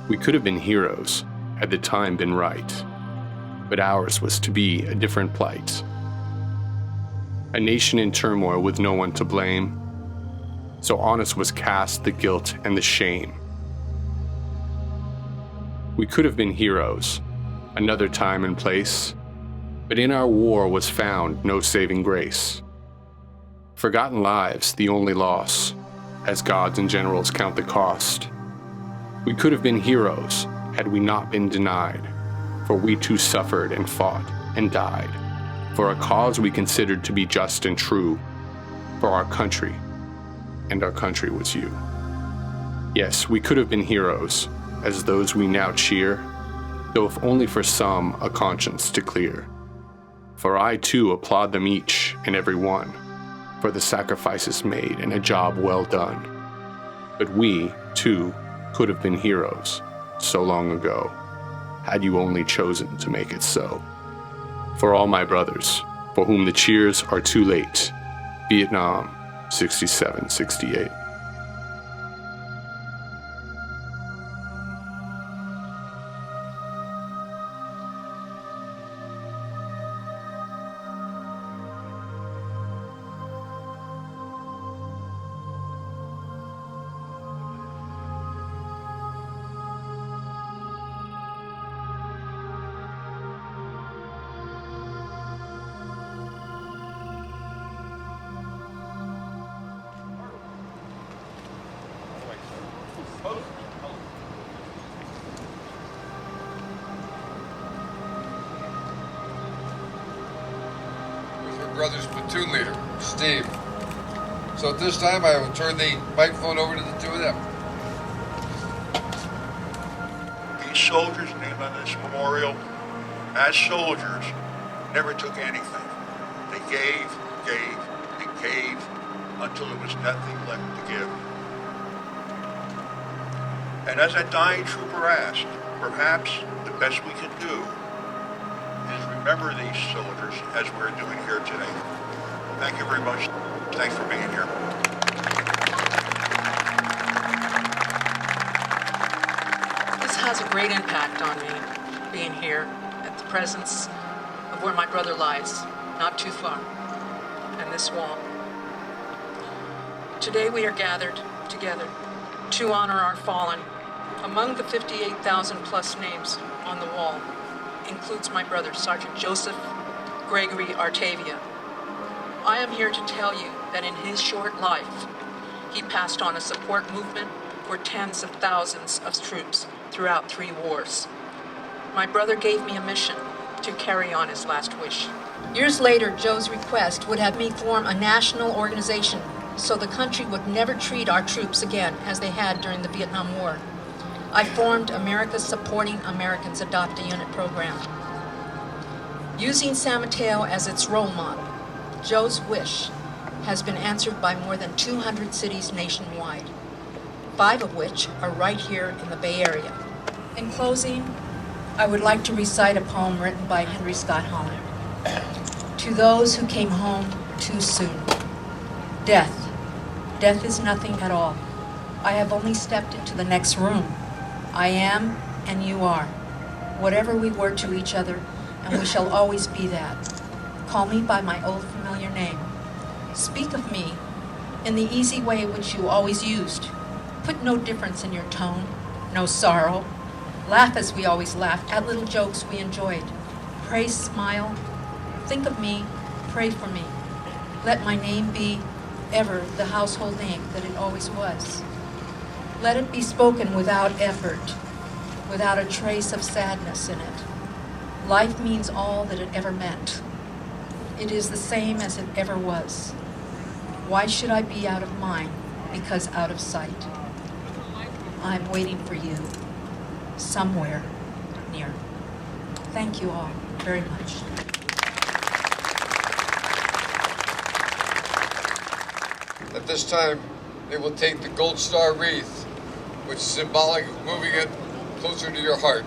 We could have been heroes had the time been right, but ours was to be a different plight. A nation in turmoil with no one to blame, so on us was cast the guilt and the shame. We could have been heroes, another time and place, but in our war was found no saving grace. Forgotten lives, the only loss, as gods and generals count the cost. We could have been heroes had we not been denied, for we too suffered and fought and died, for a cause we considered to be just and true, for our country, and our country was you. Yes, we could have been heroes, as those we now cheer, though if only for some a conscience to clear. For I too applaud them each and every one, for the sacrifices made and a job well done. But we, too, could have been heroes so long ago, had you only chosen to make it so. For all my brothers, for whom the cheers are too late, Vietnam, 67-68. Brothers platoon leader, Steve. So at this time, I will turn the microphone over to the two of them. These soldiers named on this memorial, as soldiers, never took anything. They gave, and gave until there was nothing left to give. And as that dying trooper asked, perhaps the best we can do is remember these soldiers as we're doing here today. Thank you very much. Thanks for being here. This has a great impact on me, being here at the presence of where my brother lies, not too far, and this wall. Today we are gathered together to honor our fallen. Among the 58,000 plus names on the wall includes my brother, Sergeant Joseph Gregory Artavia. I am here to tell you that in his short life, he passed on a support movement for tens of thousands of troops throughout 3 wars. My brother gave me a mission to carry on his last wish. Years later, Joe's request would have me form a national organization so the country would never treat our troops again as they had during the Vietnam War. I formed America's Supporting Americans Adopt a Unit program. Using San Mateo as its role model, Joe's wish has been answered by more than 200 cities nationwide, 5 of which are right here in the Bay Area. In closing, I would like to recite a poem written by Henry Scott Holland. To those who came home too soon. Death. Death is nothing at all. I have only stepped into the next room. I am, and you are. Whatever we were to each other, and we shall always be that. Call me by my old familiar name. Speak of me in the easy way which you always used. Put no difference in your tone, no sorrow. Laugh as we always laughed, at little jokes we enjoyed. Pray, smile. Think of me, pray for me. Let my name be ever the household name that it always was. Let it be spoken without effort, without a trace of sadness in it. Life means all that it ever meant. It is the same as it ever was. Why should I be out of mind because out of sight? I'm waiting for you somewhere near. Thank you all very much. At this time, they will take the Gold Star wreath, which is symbolic of moving it closer to your heart.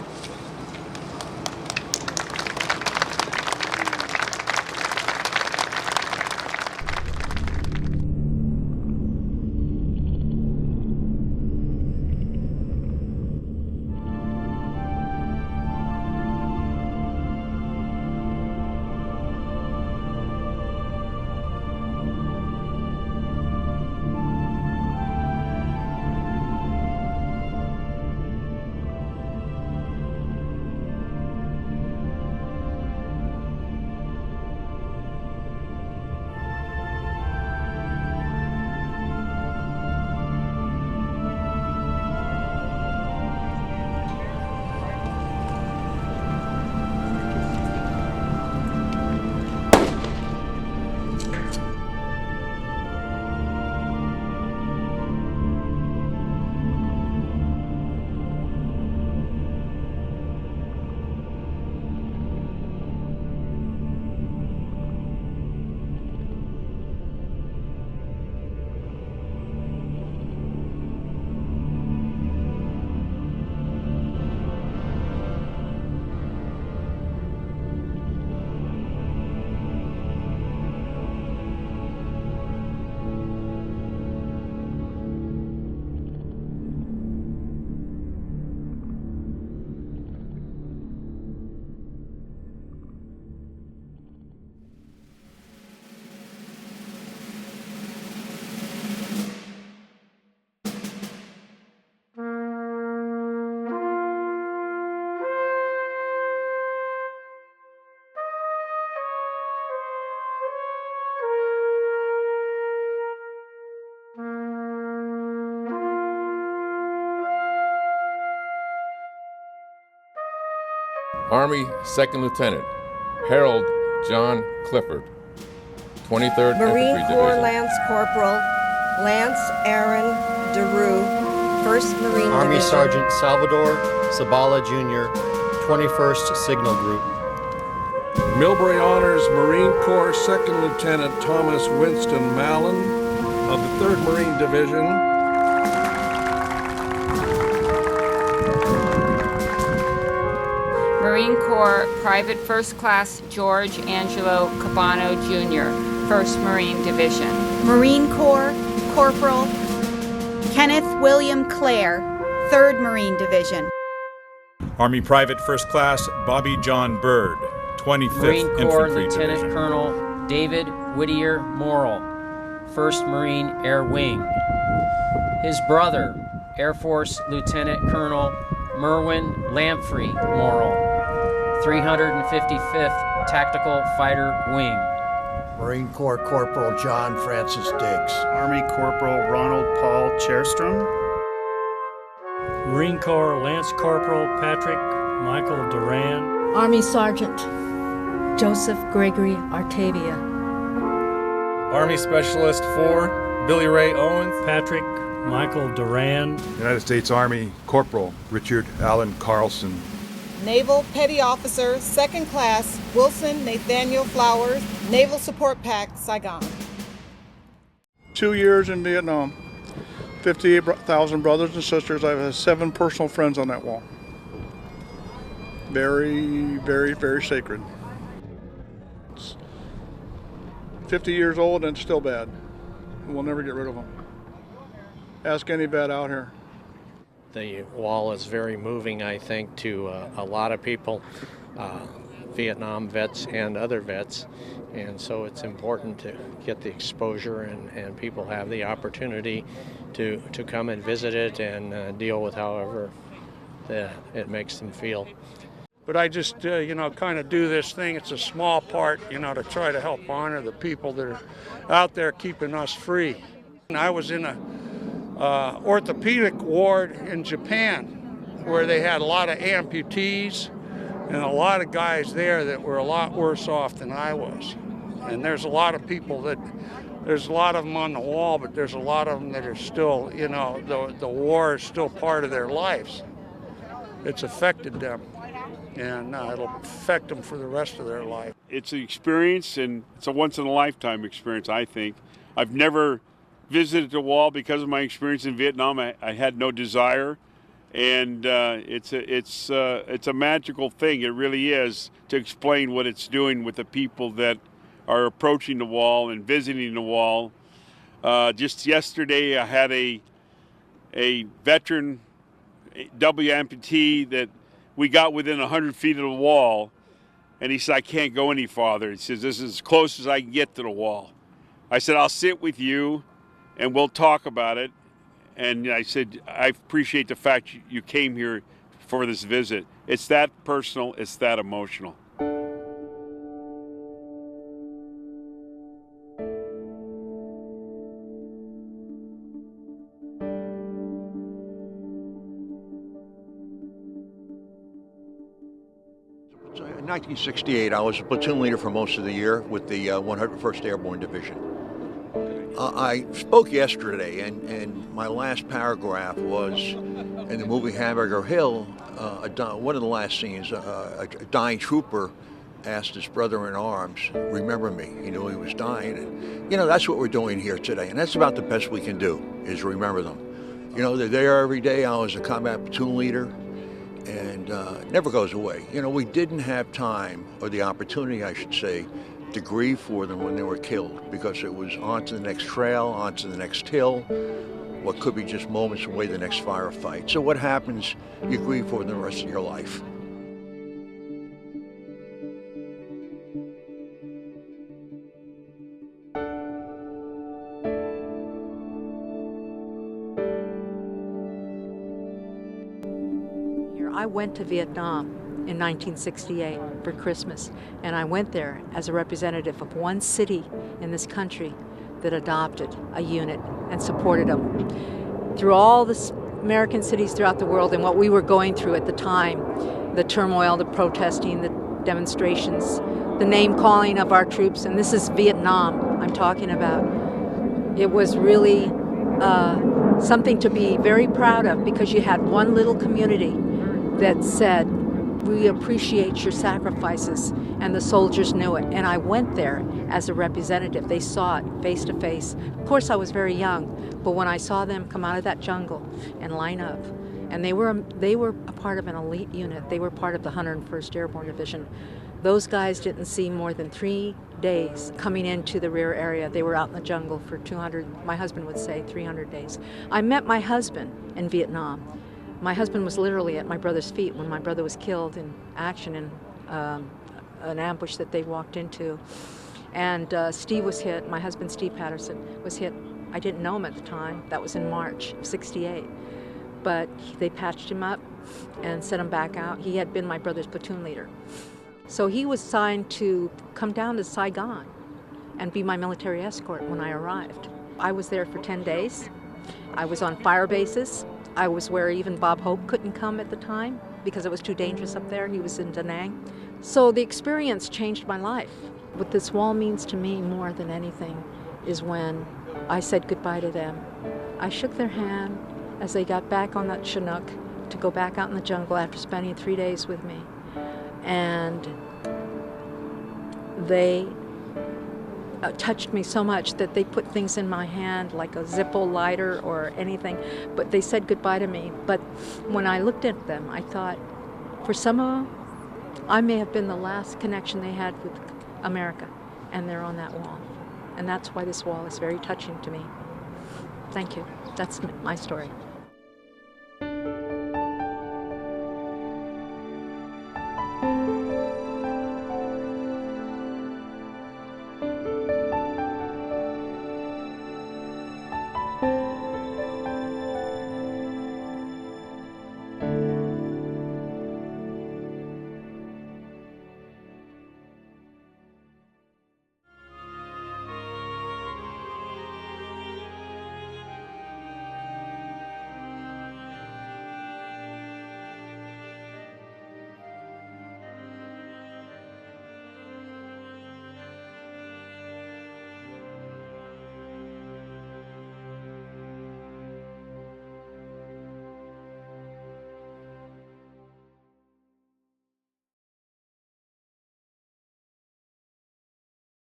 Army Second Lieutenant Harold John Clifford, 23rd Marine Infantry Corps Division. Lance Corporal Lance Aaron DeRue, 1st Marine Army Division. Sergeant Salvador Zabala Jr., 21st Signal Group. Millbrae honors Marine Corps Second Lieutenant Thomas Winston Mallon of the 3rd Marine Division. Marine Corps Private First Class George Angelo Cabano Jr., 1st Marine Division. Marine Corps Corporal Kenneth William Clare, 3rd Marine Division. Army Private First Class Bobby John Bird, 25th Marine Corps Infantry Lieutenant Division. Colonel David Whittier Morrill, 1st Marine Air Wing. His brother, Air Force Lieutenant Colonel Merwin Lamprey Morrill, 355th Tactical Fighter Wing. Marine Corps Corporal John Francis Diggs. Army Corporal Ronald Paul Cherstrom. Marine Corps Lance Corporal Patrick Michael Duran. Army Sergeant Joseph Gregory Artavia. Army Specialist 4 Billy Ray Owens. Patrick Michael Duran. United States Army Corporal Richard Allen Carlson. Naval Petty Officer, 2nd Class, Wilson Nathaniel Flowers, Naval Support Pack, Saigon. 2 years in Vietnam, 58,000 brothers and sisters. I have 7 personal friends on that wall. Very, very, very sacred. It's 50 years old and it's still bad. We'll never get rid of them. Ask any vet out here. The wall is very moving, I think, to a lot of people, Vietnam vets and other vets, and so it's important to get the exposure and people have the opportunity to come and visit it and deal with however it makes them feel. But I just, kind of do this thing. It's a small part, to try to help honor the people that are out there keeping us free. And I was in a orthopedic ward in Japan where they had a lot of amputees and a lot of guys there that were a lot worse off than I was. And there's a lot of people there's a lot of them on the wall, but there's a lot of them that are still, the war is still part of their lives. It's affected them, and it'll affect them for the rest of their life. It's an experience, and it's a once-in-a-lifetime experience, I think. I've never visited the wall because of my experience in Vietnam. I had no desire, and it's a magical thing. It really is, to explain what it's doing with the people that are approaching the wall and visiting the wall. Just yesterday, I had a veteran W amputee that we got within 100 feet of the wall, and he said, "I can't go any farther." He says, "This is as close as I can get to the wall." I said, "I'll sit with you and we'll talk about it." And I said, "I appreciate the fact you came here for this visit." It's that personal, it's that emotional. In 1968, I was a platoon leader for most of the year with the 101st Airborne Division. I spoke yesterday, and my last paragraph was in the movie Hamburger Hill. One of the last scenes, a dying trooper asked his brother-in-arms, "Remember me." He knew he was dying, and that's what we're doing here today, and that's about the best we can do, is remember them. They're there every day. I was a combat platoon leader, and it never goes away. We didn't have time, or the opportunity, I should say, to grieve for them when they were killed, because it was on to the next trail, on to the next hill, what could be just moments away, the next firefight. So what happens? You grieve for them the rest of your life. I went to Vietnam in 1968 for Christmas, and I went there as a representative of one city in this country that adopted a unit and supported them. Through all the American cities throughout the world and what we were going through at the time, the turmoil, the protesting, the demonstrations, the name-calling of our troops, and this is Vietnam I'm talking about. It was really something to be very proud of, because you had one little community that said, we appreciate your sacrifices, and the soldiers knew it. And I went there as a representative. They saw it face to face. Of course, I was very young, but when I saw them come out of that jungle and line up, and they were a part of an elite unit. They were part of the 101st Airborne Division. Those guys didn't see more than 3 days coming into the rear area. They were out in the jungle for 200, my husband would say 300 days. I met my husband in Vietnam. My husband was literally at my brother's feet when my brother was killed in action in an ambush that they walked into. And Steve was hit, my husband Steve Patterson was hit. I didn't know him at the time. That was in March of '68. But they patched him up and sent him back out. He had been my brother's platoon leader. So he was assigned to come down to Saigon and be my military escort when I arrived. I was there for 10 days. I was on fire bases. I was where even Bob Hope couldn't come at the time because it was too dangerous up there. He was in Da Nang. So the experience changed my life. What this wall means to me more than anything is when I said goodbye to them. I shook their hand as they got back on that Chinook to go back out in the jungle after spending 3 days with me. And they touched me so much that they put things in my hand like a Zippo lighter or anything, but they said goodbye to me. But when I looked at them, I thought, for some of them, I may have been the last connection they had with America, and they're on that wall. And that's why this wall is very touching to me. Thank you. That's my story.